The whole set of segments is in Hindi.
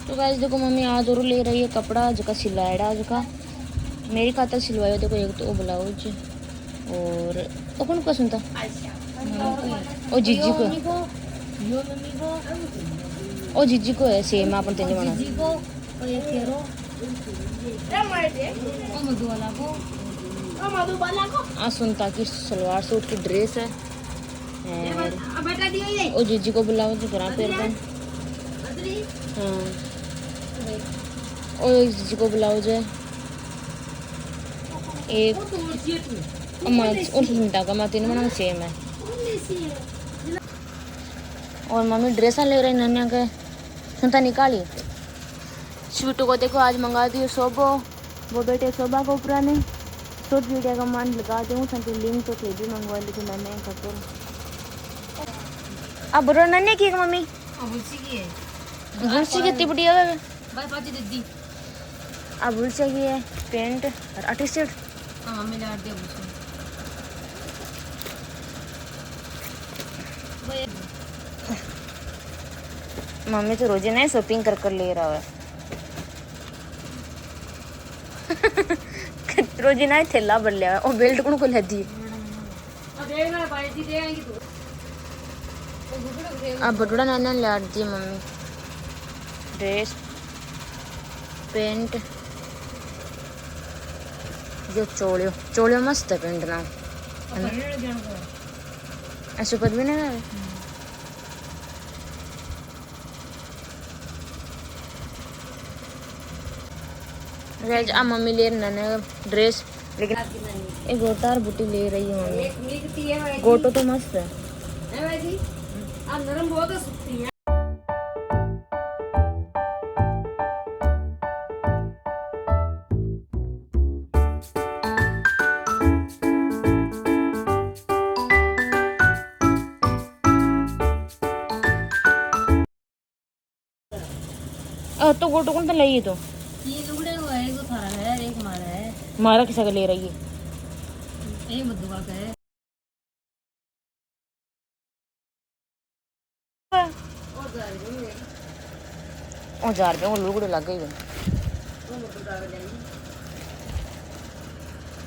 तो गाइस देखो मम्मी आज और ले रही है कपड़ा जका सिलाएड़ा जका मेरी खातर सिलवायो। देखो एक तो ब्लाउज और कौन का सुनता ओ जीजी को ओ जीजी को है सेम अपन तेने बना जीजी को और ये केरो ओ मधुबाला को आ सुनता की सलवार सूट की ड्रेस है ओ जीजी को ब्लाउज करा पैर का हाँ और जीजी को ब्लाउज है एक और सुनता का माती ने बना सेम है। और मम्मी ड्रेसा ले रही नन्या के सुनता निकाली स्वीटू को देखो आज मंगा दी शोभो वो बेटे शोभा को ऊपर ने शॉर्ट वीडियो का मान लगा दूँ संतु लिंक तो थे भी मंगवा ली थी मैंने कपड़ों अब बोलो नन्या की मम्मी बुलसी कितनी बढ़िया है अब बुलसी की है पेंट और आर्टिस्ट हाँ मैंने आट दिया बुलसी मम्मी तो रोज ना शॉपिंग कर ले रहा है रोज ना थैला भर लिया और बेल्ट को ले दी अब बटुड़ा नाना ला दी मम्मी ड्रेस पेंट जो चोलियो मस्त है पेंट ना ऐसे पर भी नहीं है आ मम्मी ले नने ड्रेस लेकिन एक गोटा और बुटी ले रही है मम्मी गोटो तो मस्त है नरम बहुत है तो गोटो कौन तो लई तो ये लुगड़े हुआ है तो थारा है एक मारा है मारा किसा का ले रही है ये मधुआ का है ओ 1000 रुपए वो लुगड़े लग गई है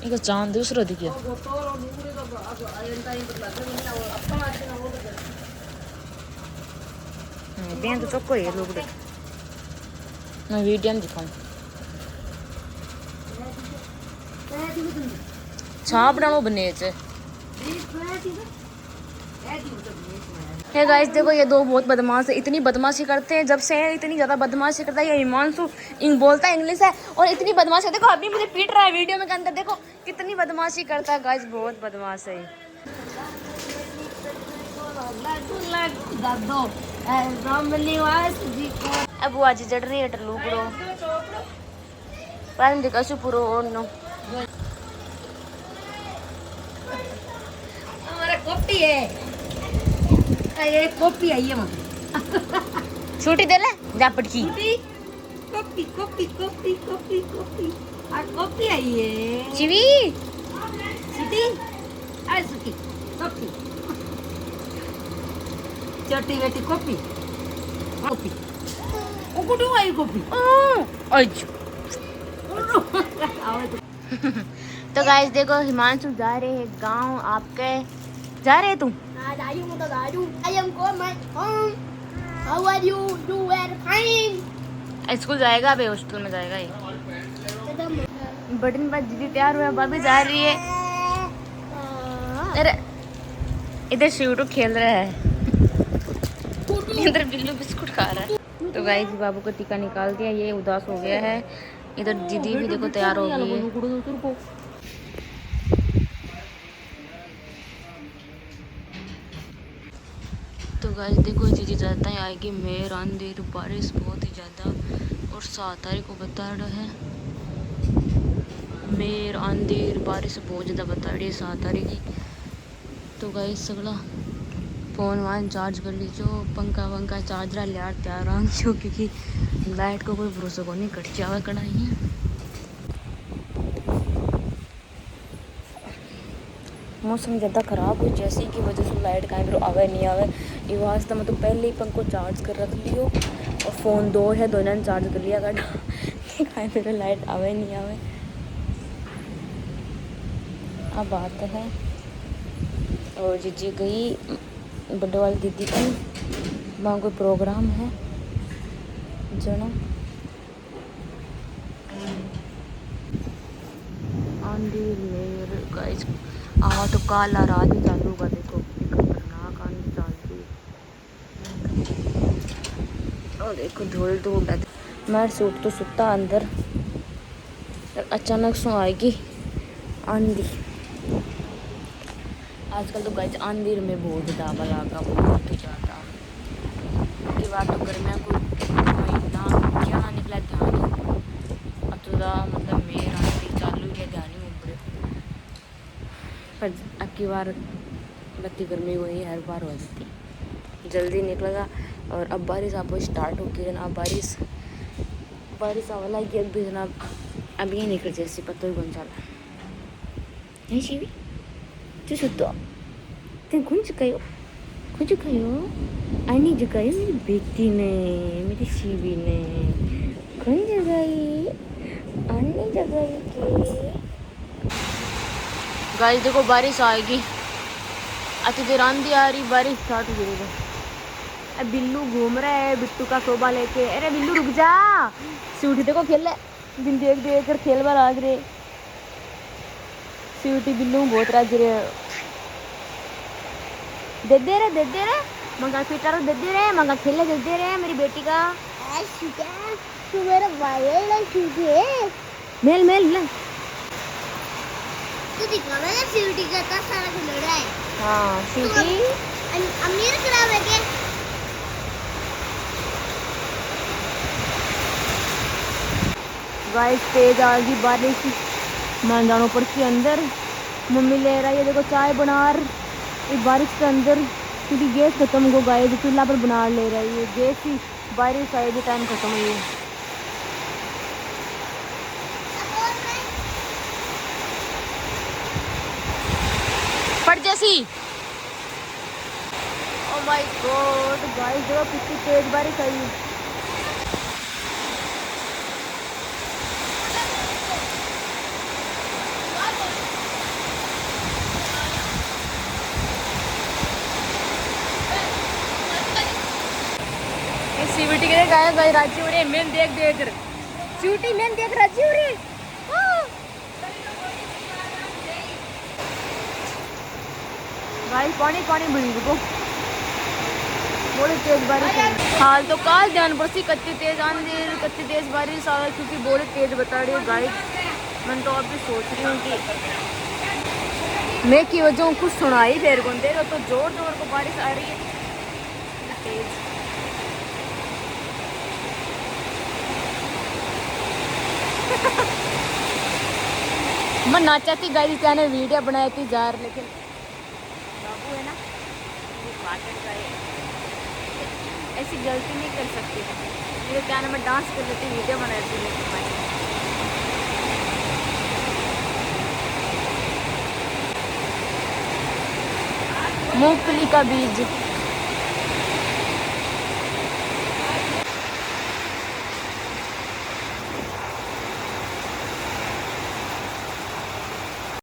एक चांद दूसरा दिखिया बेन तो चक्को है लुगड़े मैं वीडियो में दिखाऊं छाप डालो बने चे गाइस देखो ये दो बहुत बदमाश है इतनी बदमाशी करते हैं जब से इतनी ज्यादा बदमाशी करता है ये हिमांशु बोलता है इंग्लिश है और इतनी बदमाशी देखो अभी मुझे पीट रहा है वीडियो में के अंदर देखो कितनी बदमाशी करता है गाइस बहुत बदमाश है अब वो आज जड़ रही है टलूकड़ो पर देखा सु पूरो और नो हमारा कॉपी है ये कॉपी आई है छुट्टी दे ले जा पटकी कॉपी कॉपी कॉपी कॉपी कॉपी आ कॉपी आई है चिवी सिटी आ सुकी कॉपी छोटी बेटी कॉपी कॉपी ओ कुटू आई कॉपी आज तो गाइस देखो हिमांशु जा रहे हैं गांव आपके जा रहे तुम स्कूल जाएगा अभी हॉस्टल में जाएगा ये बटन पर दीदी तैयार हुआ भाभी जा रही है अरे इधर शिवटू खेल रहा है इधर बिल्लू बिस्कुट खा रहा है। तो गाइस बाबू का टीका निकाल दिया ये उदास हो गया है इधर दीदी भी देखो तैयार हो गई है। तो गाइस देखो दीदी ज़्यादा ही आएगी मेर अंधेर बारिश बहुत ही ज़्यादा और 7 तारीख को बता रहा है मेर अंधेर बारिश बहुत ज़्यादा बता रही है 7 तारीख की। तो गाइस सगला फ़ोन वान चार्ज कर लीजिए पंखा वंखा चार्जर लिया तैयार आंखियों क्योंकि लाइट को कोई भरोसा को नहीं कट जावे कढ़ाई है। मौसम ज़्यादा ख़राब हो जैसे की वजह से लाइट कहीं पर आवे नहीं आवे ये वास्ते मैं तो पहले ही पंखो चार्ज कर रख लियो और फ़ोन 2 है, दोनों ने चार्ज कर लिया कर खाए फिर लाइट आवे नहीं आवे। अब बात है और जीजी गई बड़े वाली दीदी की, वहाँ कोई प्रोग्राम है जना। आंधी लेर गाइस आवा तो काला रात ही चालू होगा, देखो खतरनाक आंधी चलती और देखो धूल धूल है। मैं सूट तो सुता अंदर, अचानक से आएगी आंधी। आजकल तो गाइस आंधी में बहुत दावा लगा, बहुत ज़्यादा की बात तो गर्मियाँ को महीना क्या निकला ध्यान अब तो मतलब मेरा आंधी चालू है ध्यान ही उबड़े पर अब की बार बत्ती गर्मी हुई हर बार हो जाती जल्दी निकलेगा। और अब बारिश आपको स्टार्ट होगी जनाब, बारिश आवा लगी अब भी जनाब, अब ये निकल जैसी पत्तो ही बन जाला नहीं शिवी तू सुतो ते कुछ कहो आनी जगाई मेरी बेटी ने, मेरी शिवी ने कौन जगाई आनी जगाई के। गाइस देखो बारिश आएगी, अच्छी देर आंधी आ रही, बारिश स्टार्ट हो जाएगी। अब बिल्लू घूम रहा है बिट्टू का शोभा लेके, अरे बिल्लू रुक जा, स्वीटी देखो खेल बिन देख देख कर खेल बार आग रहे, स्वीटी बिल्लू बहुत राज रहे, दे दे रे मंगा पीटा दे दे रे मंगा खेले दे दे रे मेरी बेटी का। तू मेरा वायर मेल मेल ले तू दिखा ना स्वीटी का इतना सारा खिलौना है। हाँ स्वीटी अमीर खराब है क्या? गाइस तेज आ गई बारिश, मैं जानो पड़ती अंदर, मम्मी ले रहा है देखो चाय बना इस बारिश के अंदर क्योंकि गैस खत्म हो गई है, चूल्हा पर बना ले रही है गैस ही, बारिश आए भी टाइम खत्म हुई है। पड़ जैसी ओह माय गॉड गाइस देखो कितनी तेज बारिश आई है। सीवीटी के गाय गाय राजी हो रही मैन देख देख सीवीटी मैन देख राजी हो रही गाय पानी पानी भरी को बड़ी तेज बारिश है। हाल तो काल ध्यान बरसी कत्ती तेज आंधी कत्ती तेज बारिश आ क्योंकि बड़ी तेज बता रही है गाइस। मैं तो अब भी सोच रही हूँ कि मैं की वजह कुछ सुनाई फिर गुंदे तो जोर जोर को बारिश आ रही है तेज। मैं नाचा थी गाइस क्या ने वीडियो बनाई थी जार, लेकिन बाबू है ना ऐसी गलती नहीं कर सकती, मेरे क्या ना मैं डांस कर लेती वीडियो बना लेती लेकिन मूंगफली का बीज